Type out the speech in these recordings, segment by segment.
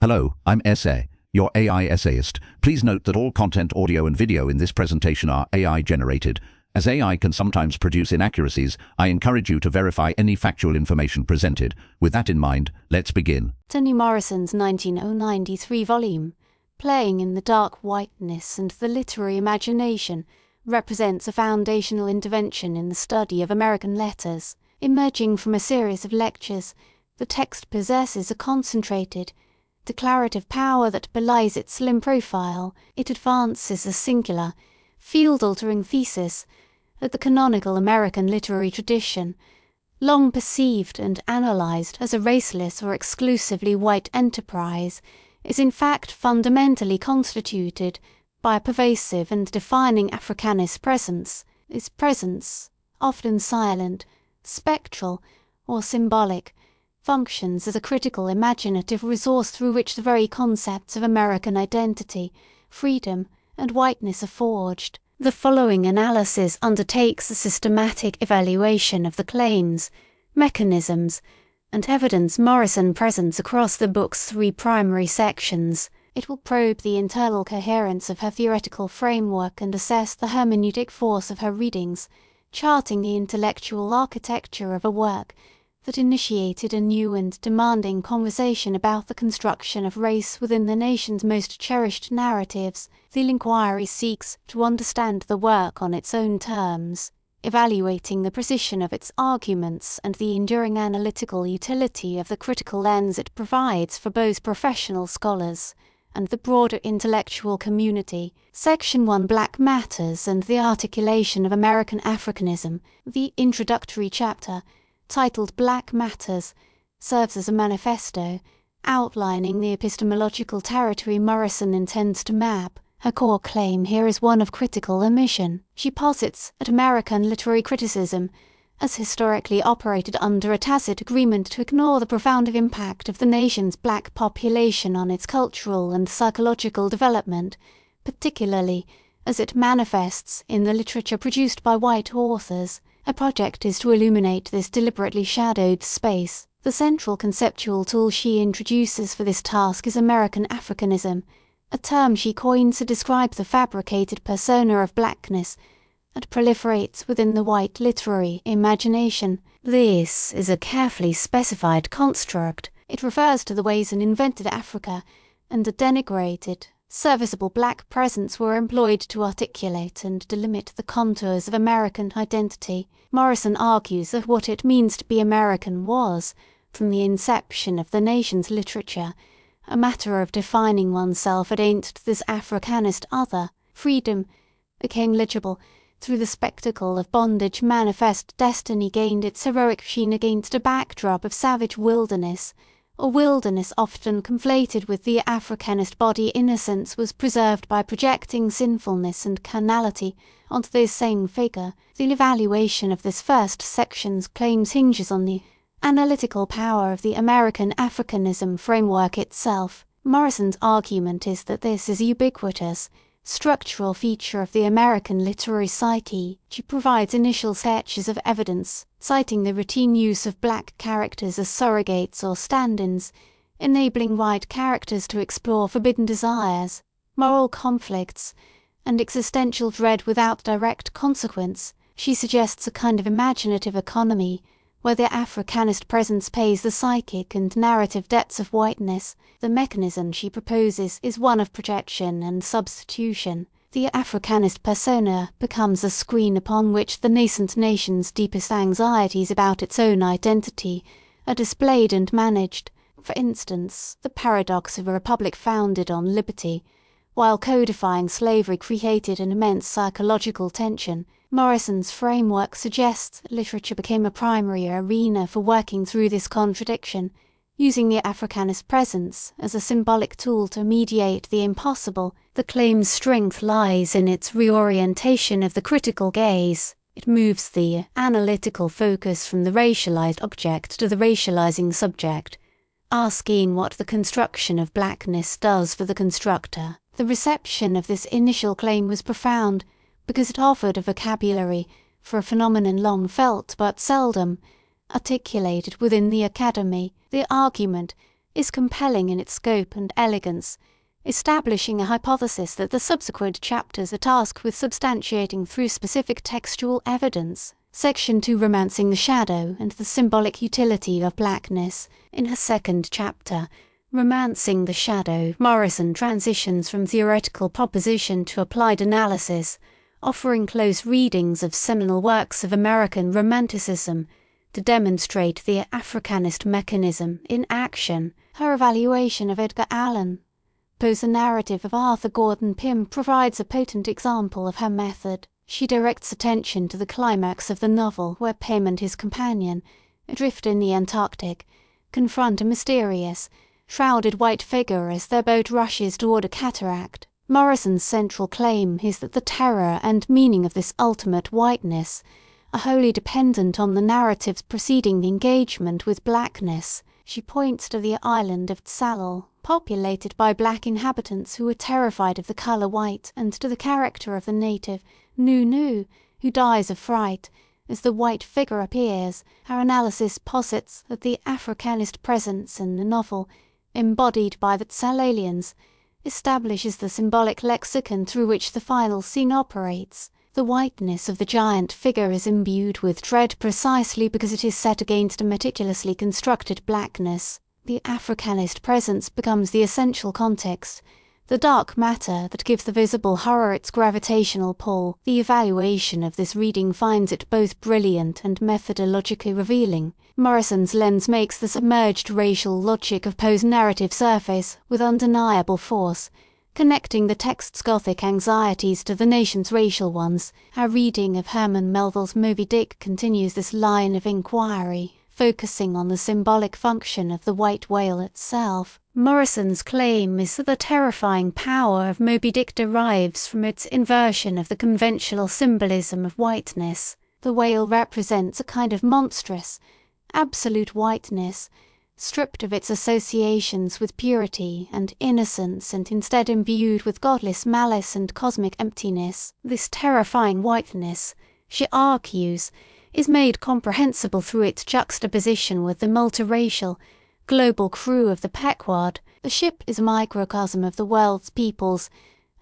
Hello, I'm Essay, your AI essayist. Please note that all content, audio and video in this presentation are AI generated. As AI can sometimes produce inaccuracies, I encourage you to verify any factual information presented. With that in mind, let's begin. Toni Morrison's 1993 volume, Playing in the Dark Whiteness and the Literary Imagination, represents a foundational intervention in the study of American letters. Emerging from a series of lectures, the text possesses a concentrated, declarative power that belies its slim profile. It advances a singular, field-altering thesis that the canonical American literary tradition, long perceived and analyzed as a raceless or exclusively white enterprise, is in fact fundamentally constituted by a pervasive and defining Africanist presence. This presence, often silent, spectral, or symbolic, functions as a critical imaginative resource through which the very concepts of American identity, freedom, and whiteness are forged. The following analysis undertakes a systematic evaluation of the claims, mechanisms, and evidence Morrison presents across the book's three primary sections. It will probe the internal coherence of her theoretical framework and assess the hermeneutic force of her readings, charting the intellectual architecture of a work that initiated a new and demanding conversation about the construction of race within the nation's most cherished narratives. The inquiry seeks to understand the work on its own terms, evaluating the precision of its arguments and the enduring analytical utility of the critical lens it provides for both professional scholars and the broader intellectual community. Section 1, Black Matters and the Articulation of American Africanism. The introductory chapter, titled Black Matters, serves as a manifesto, outlining the epistemological territory Morrison intends to map. Her core claim here is one of critical omission. She posits that American literary criticism, as historically operated under a tacit agreement to ignore the profound impact of the nation's black population on its cultural and psychological development, particularly as it manifests in the literature produced by white authors. Her project is to illuminate this deliberately shadowed space. The central conceptual tool she introduces for this task is American Africanism, a term she coins to describe the fabricated persona of blackness that proliferates within the white literary imagination. This is a carefully specified construct. It refers to the ways an invented Africa and a denigrated, serviceable black presence were employed to articulate and delimit the contours of American identity. Morrison argues that what it means to be American was, from the inception of the nation's literature, a matter of defining oneself against this Africanist other. Freedom became legible through the spectacle of bondage. Manifest destiny gained its heroic sheen against a backdrop of savage wilderness, or wilderness often conflated with the Africanist body. Innocence was preserved by projecting sinfulness and carnality onto this same figure. The evaluation of this first section's claims hinges on the analytical power of the American Africanism framework itself. Morrison's argument is that this is a ubiquitous, structural feature of the American literary psyche. She provides initial sketches of evidence, citing the routine use of black characters as surrogates or stand-ins, enabling white characters to explore forbidden desires, moral conflicts, and existential dread without direct consequence. She suggests a kind of imaginative economy, where the Africanist presence pays the psychic and narrative debts of whiteness. The mechanism she proposes is one of projection and substitution. The Africanist persona becomes a screen upon which the nascent nation's deepest anxieties about its own identity are displayed and managed. For instance, the paradox of a republic founded on liberty, while codifying slavery, created an immense psychological tension. Morrison's framework suggests literature became a primary arena for working through this contradiction, using the Africanist presence as a symbolic tool to mediate the impossible. The claim's strength lies in its reorientation of the critical gaze. It moves the analytical focus from the racialized object to the racializing subject, asking what the construction of blackness does for the constructor. The reception of this initial claim was profound, because it offered a vocabulary for a phenomenon long felt but seldom articulated within the academy. The argument is compelling in its scope and elegance, establishing a hypothesis that the subsequent chapters are tasked with substantiating through specific textual evidence. Section 2, Romancing the Shadow and the Symbolic Utility of Blackness. In her second chapter, Romancing the Shadow, Morrison transitions from theoretical proposition to applied analysis, offering close readings of seminal works of American Romanticism to demonstrate the Africanist mechanism in action. Her evaluation of Edgar Allan Poe's narrative of Arthur Gordon Pym provides a potent example of her method. She directs attention to the climax of the novel where Pym and his companion, adrift in the Antarctic, confront a mysterious, shrouded white figure as their boat rushes toward a cataract. Morrison's central claim is that the terror and meaning of this ultimate whiteness are wholly dependent on the narratives preceding the engagement with blackness. She points to the island of Tsalal, populated by black inhabitants who were terrified of the colour white, and to the character of the native, Nu, who dies of fright as the white figure appears. Her analysis posits that the Africanist presence in the novel, embodied by the Tsalalians, establishes the symbolic lexicon through which the final scene operates. The whiteness of the giant figure is imbued with dread precisely because it is set against a meticulously constructed blackness. The Africanist presence becomes the essential context, the dark matter that gives the visible horror its gravitational pull. The evaluation of this reading finds it both brilliant and methodologically revealing. Morrison's lens makes the submerged racial logic of Poe's narrative surface with undeniable force, connecting the text's Gothic anxieties to the nation's racial ones. Our reading of Herman Melville's Moby Dick continues this line of inquiry, focusing on the symbolic function of the white whale itself. Morrison's claim is that the terrifying power of Moby Dick derives from its inversion of the conventional symbolism of whiteness. The whale represents a kind of monstrous, absolute whiteness, stripped of its associations with purity and innocence and instead imbued with godless malice and cosmic emptiness. This terrifying whiteness, she argues, is made comprehensible through its juxtaposition with the multiracial, global crew of the Pequod. The ship is a microcosm of the world's peoples,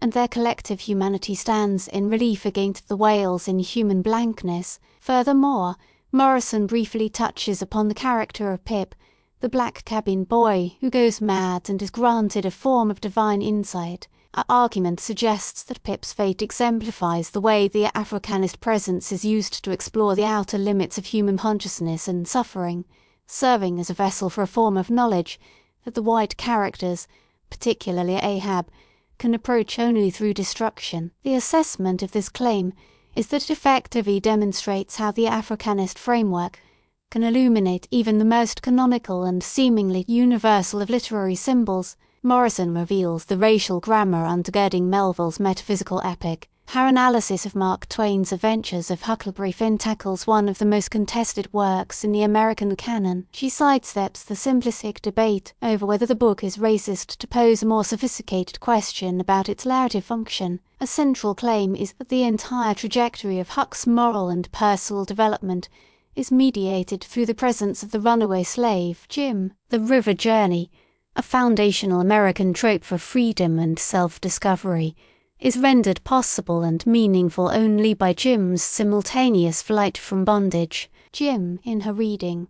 and their collective humanity stands in relief against the whale's inhuman blankness. Furthermore, Morrison briefly touches upon the character of Pip, the black cabin boy who goes mad and is granted a form of divine insight. Our argument suggests that Pip's fate exemplifies the way the Africanist presence is used to explore the outer limits of human consciousness and suffering, serving as a vessel for a form of knowledge that the white characters, particularly Ahab, can approach only through destruction. The assessment of this claim is that it effectively demonstrates how the Africanist framework can illuminate even the most canonical and seemingly universal of literary symbols. Morrison reveals the racial grammar undergirding Melville's metaphysical epic. Her analysis of Mark Twain's Adventures of Huckleberry Finn tackles one of the most contested works in the American canon. She sidesteps the simplistic debate over whether the book is racist to pose a more sophisticated question about its narrative function. A central claim is that the entire trajectory of Huck's moral and personal development is mediated through the presence of the runaway slave, Jim. The river journey, a foundational American trope for freedom and self-discovery, is rendered possible and meaningful only by Jim's simultaneous flight from bondage. Jim, in her reading,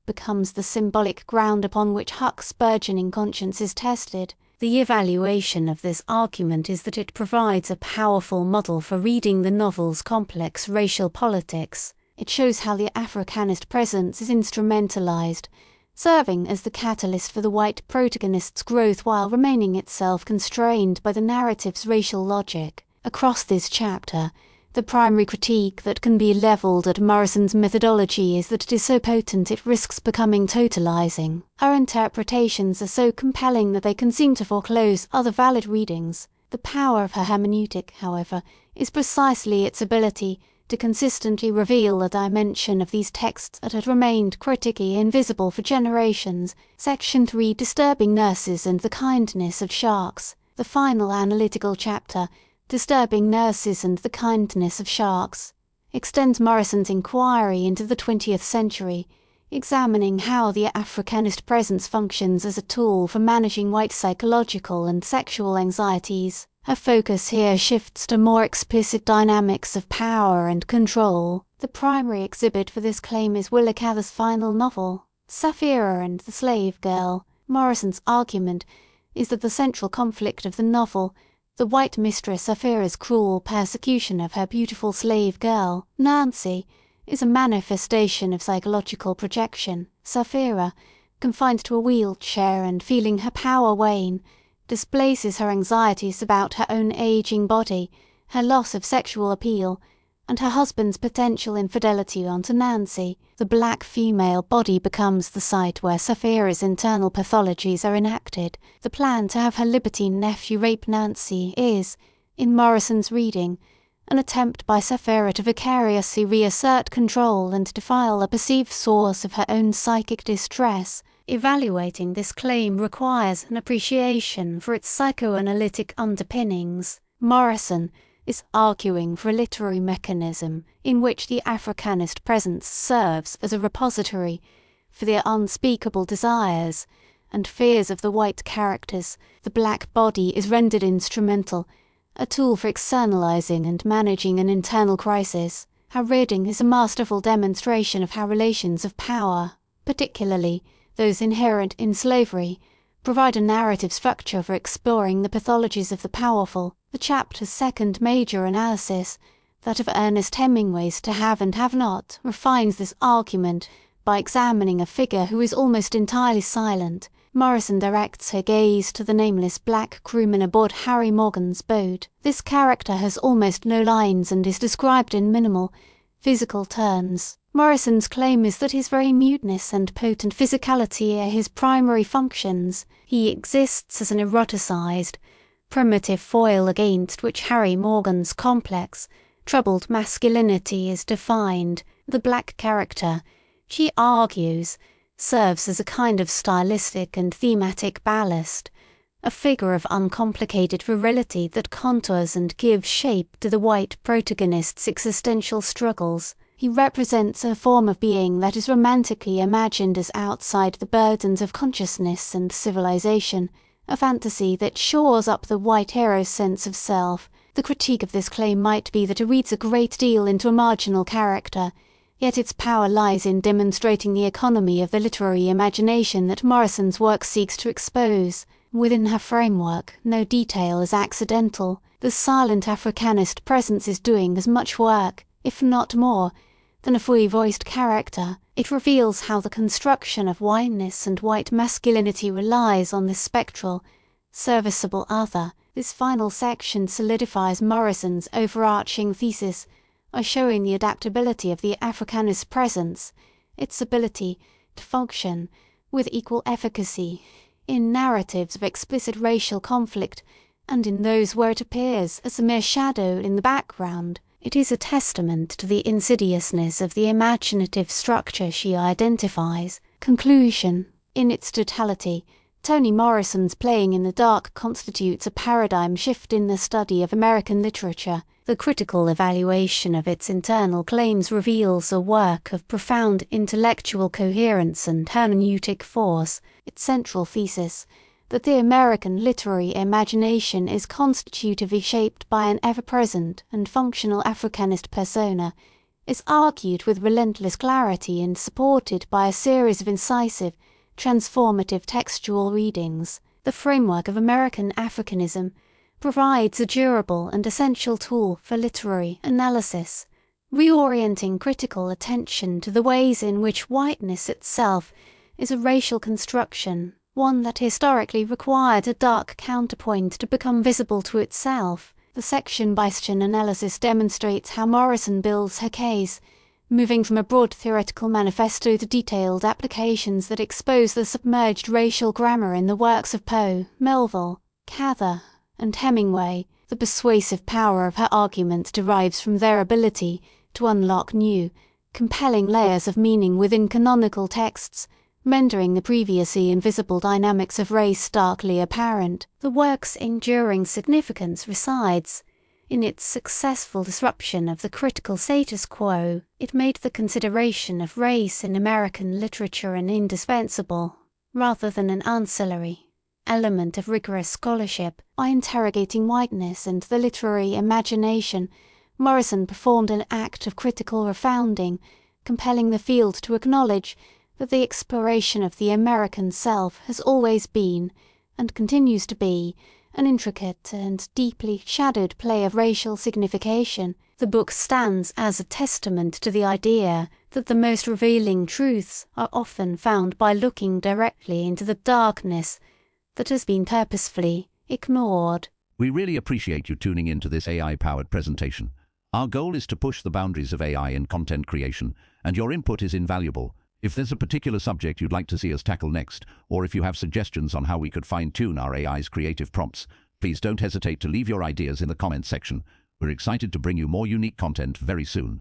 becomes the symbolic ground upon which Huck's burgeoning conscience is tested. The evaluation of this argument is that it provides a powerful model for reading the novel's complex racial politics. It shows how the Africanist presence is instrumentalized, serving as the catalyst for the white protagonist's growth while remaining itself constrained by the narrative's racial logic. Across this chapter, the primary critique that can be levelled at Morrison's methodology is that it is so potent it risks becoming totalizing. Her interpretations are so compelling that they can seem to foreclose other valid readings. The power of her hermeneutic, however, is precisely its ability to consistently reveal a dimension of these texts that had remained critically invisible for generations. Section 3, Disturbing Nurses and the Kindness of Sharks. The final analytical chapter, Disturbing Nurses and the Kindness of Sharks, extends Morrison's inquiry into the 20th century, examining how the Africanist presence functions as a tool for managing white psychological and sexual anxieties. Her focus here shifts to more explicit dynamics of power and control. The primary exhibit for this claim is Willa Cather's final novel, Sapphira and the Slave Girl. Morrison's argument is that the central conflict of the novel, the white mistress Sapphira's cruel persecution of her beautiful slave girl, Nancy, is a manifestation of psychological projection. Sapphira, confined to a wheelchair and feeling her power wane, displaces her anxieties about her own aging body, her loss of sexual appeal, and her husband's potential infidelity onto Nancy. The black female body becomes the site where Sapphira's internal pathologies are enacted. The plan to have her libertine nephew rape Nancy is, in Morrison's reading, an attempt by Sapphira to vicariously reassert control and defile a perceived source of her own psychic distress. Evaluating this claim requires an appreciation for its psychoanalytic underpinnings. Morrison is arguing for a literary mechanism in which the Africanist presence serves as a repository for the unspeakable desires and fears of the white characters. The black body is rendered instrumental, a tool for externalizing and managing an internal crisis. Her reading is a masterful demonstration of how relations of power, particularly those inherent in slavery, provide a narrative structure for exploring the pathologies of the powerful. The chapter's second major analysis, that of Ernest Hemingway's To Have and Have Not, refines this argument by examining a figure who is almost entirely silent. Morrison directs her gaze to the nameless black crewman aboard Harry Morgan's boat. This character has almost no lines and is described in minimal, physical terms. Morrison's claim is that his very muteness and potent physicality are his primary functions. He exists as an eroticized, primitive foil against which Harry Morgan's complex, troubled masculinity is defined. The black character, she argues, serves as a kind of stylistic and thematic ballast, a figure of uncomplicated virility that contours and gives shape to the white protagonist's existential struggles. He represents a form of being that is romantically imagined as outside the burdens of consciousness and civilization, a fantasy that shores up the white hero's sense of self. The critique of this claim might be that it reads a great deal into a marginal character, yet its power lies in demonstrating the economy of the literary imagination that Morrison's work seeks to expose. Within her framework, no detail is accidental. The silent Africanist presence is doing as much work, if not more, than a fully voiced character. It reveals how the construction of whiteness and white masculinity relies on this spectral, serviceable other. This final section solidifies Morrison's overarching thesis by showing the adaptability of the Africanist presence, its ability to function with equal efficacy in narratives of explicit racial conflict and in those where it appears as a mere shadow in the background. It is a testament to the insidiousness of the imaginative structure she identifies. Conclusion. In its totality, Toni Morrison's Playing in the Dark constitutes a paradigm shift in the study of American literature. The critical evaluation of its internal claims reveals a work of profound intellectual coherence and hermeneutic force. Its central thesis, that the American literary imagination is constitutively shaped by an ever-present and functional Africanist persona, is argued with relentless clarity and supported by a series of incisive, transformative textual readings. The framework of American Africanism provides a durable and essential tool for literary analysis, reorienting critical attention to the ways in which whiteness itself is a racial construction, one that historically required a dark counterpoint to become visible to itself. The section by section analysis demonstrates how Morrison builds her case, moving from a broad theoretical manifesto to detailed applications that expose the submerged racial grammar in the works of Poe, Melville, Cather, and Hemingway. The persuasive power of her argument derives from their ability to unlock new, compelling layers of meaning within canonical texts, rendering the previously invisible dynamics of race starkly apparent. The work's enduring significance resides In its successful disruption of the critical status quo, it made the consideration of race in American literature an indispensable, rather than an ancillary, element of rigorous scholarship. By interrogating whiteness and the literary imagination, Morrison performed an act of critical refounding, compelling the field to acknowledge that the exploration of the American self has always been, and continues to be, an intricate and deeply shadowed play of racial signification. The book stands as a testament to the idea that the most revealing truths are often found by looking directly into the darkness that has been purposefully ignored. We really appreciate you tuning into this AI-powered presentation. Our goal is to push the boundaries of AI in content creation, and your input is invaluable. If there's a particular subject you'd like to see us tackle next, or if you have suggestions on how we could fine-tune our AI's creative prompts, please don't hesitate to leave your ideas in the comments section. We're excited to bring you more unique content very soon.